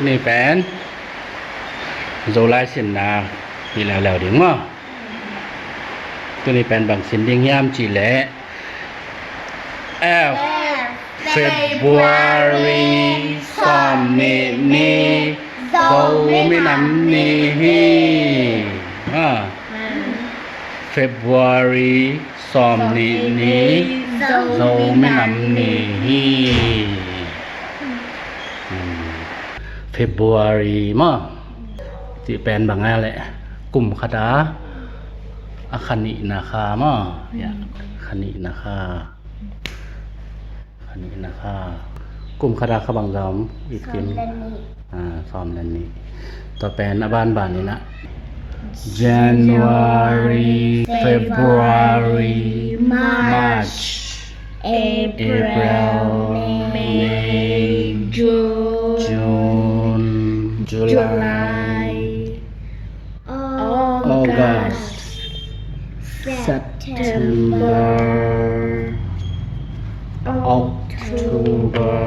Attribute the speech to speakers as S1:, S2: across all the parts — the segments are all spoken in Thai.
S1: ตัวนี้เป็นโซลาสินนาที่แล้วๆดึงมั้งตัวนี้เป็นบางสินดิ้งยามจีแหละ F February สอมนี่โซไม่นำนี่February สอมนี่โซไม่นำนี่February มั้งที่เป็นบางอะไรกลุ่มคดาอาคณินาคามั้งเนี่ยคณินาคาคณินาคากลุ่มคดาขบังจอมอีกกิมซ้อมแล้วนี่ต่อเป็นบ้านนี้นะ January February March April May June July August September October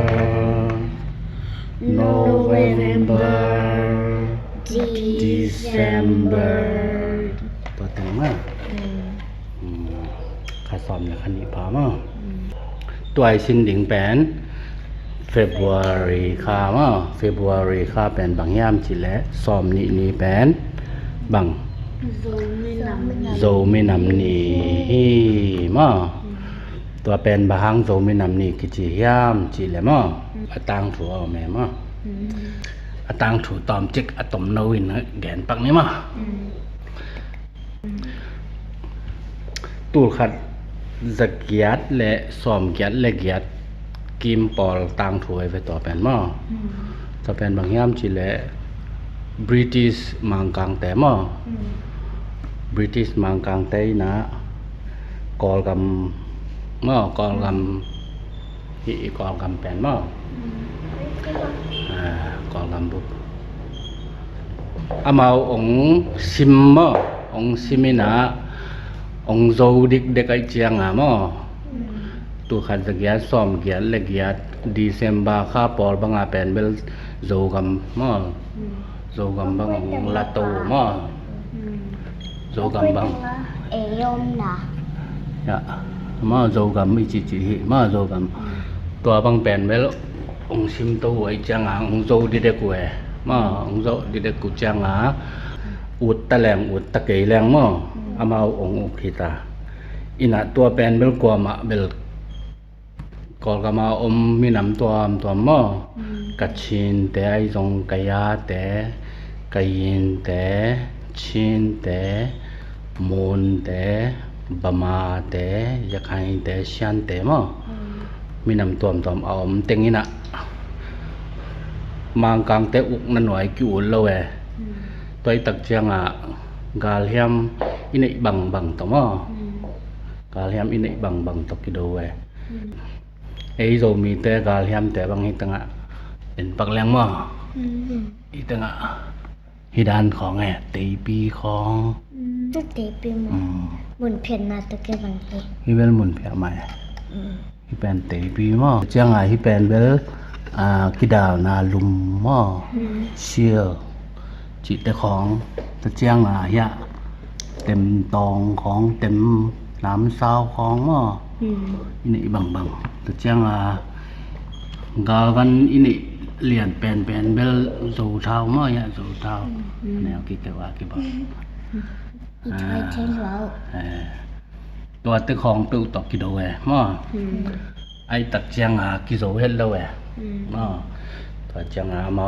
S1: November December ตัวเต็มมากข้าซ้อมในคันนี้พอมั้งตัวไอซินดิ่งเป็น February ค่ามั้ง February ค่าเป็นบางยามจีและซ้อมนี่เป็นบางโซไม่นำนี่มั้งตัวเป็นบางโซไม่นำนี่กิจิยามจีและมั้งตั้งถั่วแม่มั้งตั้งถั่วตอมจิกตอมนวินแกนปักนี่มั้งตูขัดสเกียดและซ้อมเกียดและเกียดกิมปอลตั้งถั่วไปต่อเป็นมั้งต่อเป็นบางยามจีและBritish มังกังแต่มั้งBritish มังกังแต่นะกอลกำมั้งกอลกำอีกอลกำเป็นมั้งกอลกำบุบมาองซิมมั้งองซิมินะองโซดิกเด็กไอเจียงมั้งตัวขันสเกียซ้อมเกียร์เล็กเกียร์Decemberข้าปอลบางอาเป็นเบลโซกำมั้งโซกัมบังลาโตมั้งโซกัมบัง
S2: ยมนะ
S1: มาโซกัมไม่จีมาโซกัมตัวบางเป็นเวลองซิมตัวไอจังองโซดิเดกุเอมาองโซดิเดกุจังอุดตะแหลงอุดตะเกยแรงมั้งมาองอุคิตาอินะตัวเป็นเบลกัวมาเบลกอลกามามีน้ำตัวมั้งกัดชินแต่ไอจงกายาแต่กายินแต่ชินแต่มูนแต่บามาแต่ยาคัยแต่ชันแต่มั้งมีน้ำตัวเต็งนี่นะมังกังแต่อุกนั่นหน่อยกิวเลวตัวไอตักจังกาลเฮียมอินิบังตัวมั้งกาลเฮียมอินิบังตัวกิโดไอโซมีแต่กาลเฮียมแต่บางทีตั้งเป็นปักแรงมั้งอีตั้งฮิดานของตีปีของ
S2: ตีปีหมุนเพียนมาตะเกียบังตี
S1: ฮิเบลหมุนเพียใหม่ฮิเป็นตีปีมั้งจังฮิเป็นเบลกิดาวนาลุมมั้งเชียจิตแต่ของตะเจียงยะเต็มตองของเต็มน้ำซาวของมั้งอินี่บังตะเจียงกาวันอินี่เลียนเป็นเบลโซเท้ามั้งยะโซเท้าแนวคิดแต่ว่ากี่บอก
S2: อีทอยเทนเรา
S1: ตัวตึกของตู้ตอกกิโลมั้งไอตักเจียงกิโลเฮลโลมั้งตัวเจียงม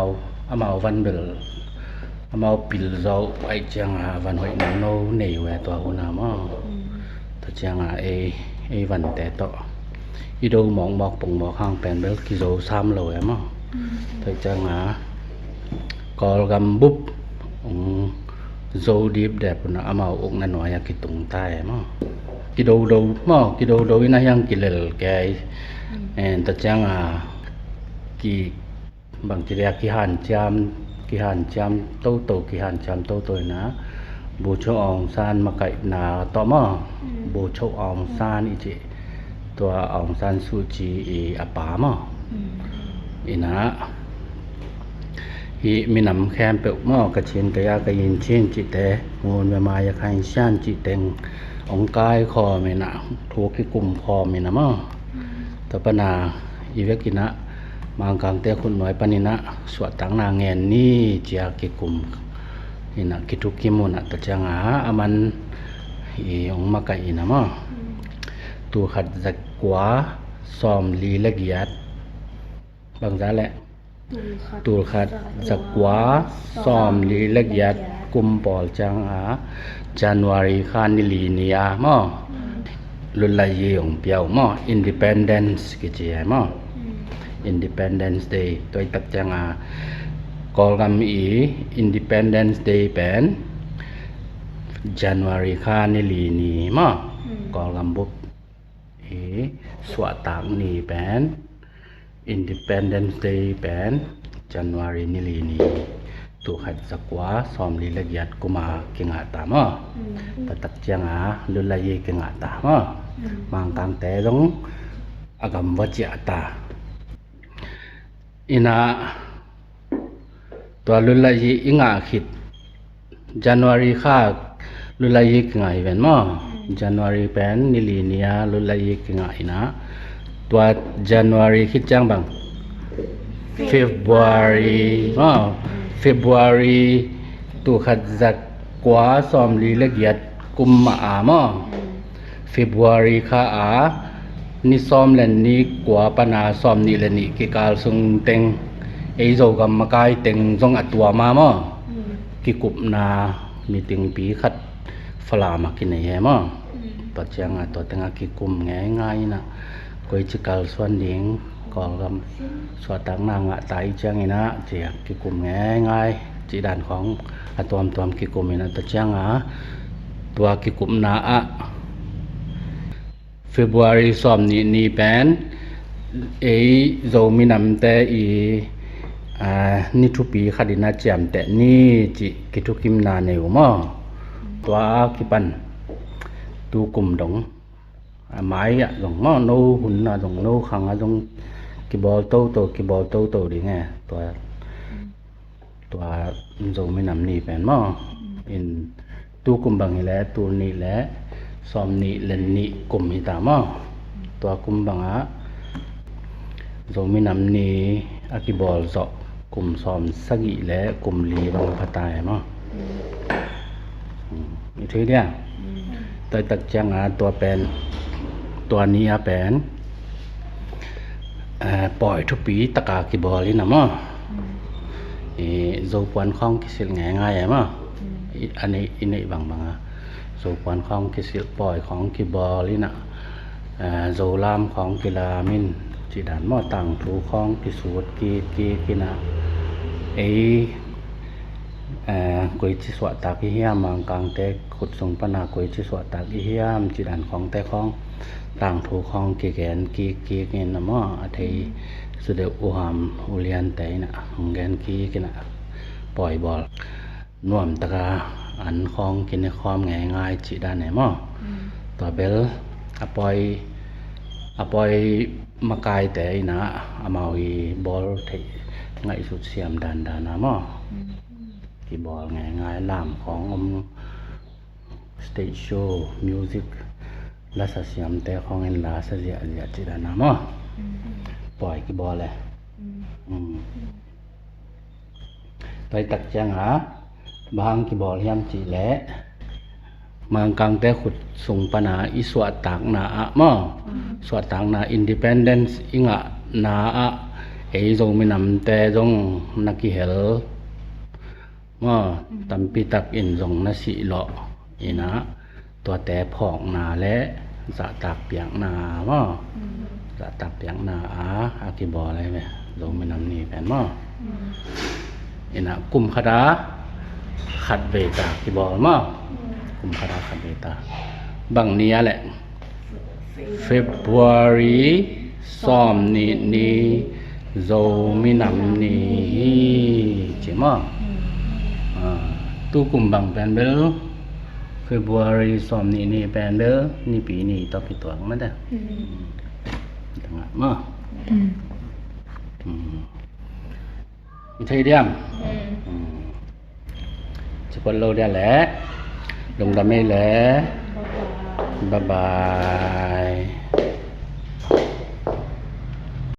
S1: าวันเบลมาปิลโซไอเจียงวันหอยโนเหนียวตัวหัวหน้ามั้งตัวเจียงไอวันแต่ต่ออีดูมองบอกปุ่งบอกข้างเป็นเบลกิโล3โลมั้งตัวเจียงกอลกัมบุบโซดีบเด็บนะมาอกนั่นหน่อยกิตุงใต้มั้งกิโดมั้งกิโดอินะยังกิเลลแกตัวเจียงกี่บางทีเรียกกี่หันจำโตกี่หันจำโตนะบูชอองซานมาไก่นาต่อมาบูชอองซานอีจิตัวอองซานซูจีอาปามาอินะ hi minam khem pe mo ka chin ka ya ka yin chin chi te ngon me ma ya khain shan chi teng ong kai kho me na thu ki kum kho me na mo ta pa na i ve ki na mang kang te khun noi panina swa tang na ngen ni chia ki kum ina ki tu ki mo na ta changa aman i ong ma kai na mo tu khat zak kwa som li la giat bang za le tu khat zak kwa som li la giat kum pol chang a January khan ni li ni ya mo lu la yi ong piao mo independence ki chi mo Independence Day tôi tập chang à call gam i Independence Day pen January khan ni li ni mo call gam bup i swa tang ni pen Independence Day pen January ni li ni tu khat sakwa som li la giat kuma kinga ta mo ta tak chang à lu la yi kinga ta mo mang kang te dong agam wa cha ta inaตัวลุลายีอิงาขิด January ค่าลุลายีกิงไอเวนมอ January เป็นนิลีเนียลุลายีกิงไอนะตัว January คิดจังบัง February มอ February ตัวขัดจักกว่าซอมลีละเอียดกุมมาอามอ February ค่าอานี่ซ้อมเล่นนี้กว่าปนาซ้อมนี่เล่นนี้กิกาลซุงเต็งไอโจกัมมากายเต็งซงอัตัวมาม่กิกุบนามีติงปีขัดฟลามากินไอแม่ปัจจัยงตัวเต็งกิกุมง่ายนะกุยจิกาลส่วนดิ่งกอลกัมสวดตังนางตายจังไงนะเจียกิกุมง่ายจีด่านของตัวกิกุมนะปัจจัยงตัวกิกุมนาFebruary ซ้อมนี่เป็นไอโจมีนำแต่นี่ทุกปีขัดินาจำแต่นี่จิกิทุกิมนาเนวมอตัวกิปันตูกุมดงไม้อะดงมอโนหุ่นอะดงโนขังอะดงกิบอลโตดิไงตัวโจมีนำนี่เป็นมออินตูกุมบังนี่แหละตัวนี่แหละซ้อมนี่เล่นนี่กุมหิตามอตัวกุมบังอะโจมีนำนี่อากิบอลซอกลุ่มซ้อมสักิและกลุ่มลีบางพัตายมั้งนี่ทีเดียวตัวตักจังตัวเป็นตัวนี้เป็นปล่อยทุกปีตะกากิบอลินะมั้งโจปวนข้องกิสิลง่ายมั้งอันนี้บางโจปวนข้องกิสิลปล่อยของกิบอลินะโจลามของกีฬามินจีดันหม้อต่างทูข้องกิสูดกีนะกุยจิสวตากิเฮียมังกังเตขุดสงปนากุยจิสวตากิเฮียมจีดันของแต่ของต่างทูของกีแกนกีเงินนะมั้งอาทิสุดเดอุหามอุเลียนแต่นะของแกนกีนะปล่อยบอลน่วมตะกาอันของกินในความง่ายจีดันไหนมั้งต่อเบลปล่อยมากายแต่นะมาอีบอลที่ง่ายสุดเสียมดันนะมั้งที่บอลง่ายลามของstage show music และเสียมแต่ของเอ็นลาเสียจีดันนะมั้งปล่อยกี่บอลเลยไปตักจังบางกี่บอลยำจีแหละมังกังแต่ขุดส่งปัญหาอิสวตากนามั้งสวตากนา independence อิงนาไอ้จงไม่นำแต่จงนักเฮลว่าตั้มปีตักอินจงนัสิหล่ออีนะตัวแต่ผองนาและจะตักเปียงนาว่าจะตักเปียงนาอากิบออะไรไหมจงไม่นำนี่แผ่นว่าอีนะกุมขดาขัดเบตากิบอมากุมขดาขัดเบตาบางนี้แหละ February ซ้อมนี่โจมีนำนี่ใช่ไหมตู้กุมบังเป็นเบล February ซ้อมนี่เป็นเบลนี่ปีนี้ต่อกี่ตัวมันได้ต่างมั้งอีเทียม คนเราเนี่ยแหละลงดำไม่แหละบ๊ายบาย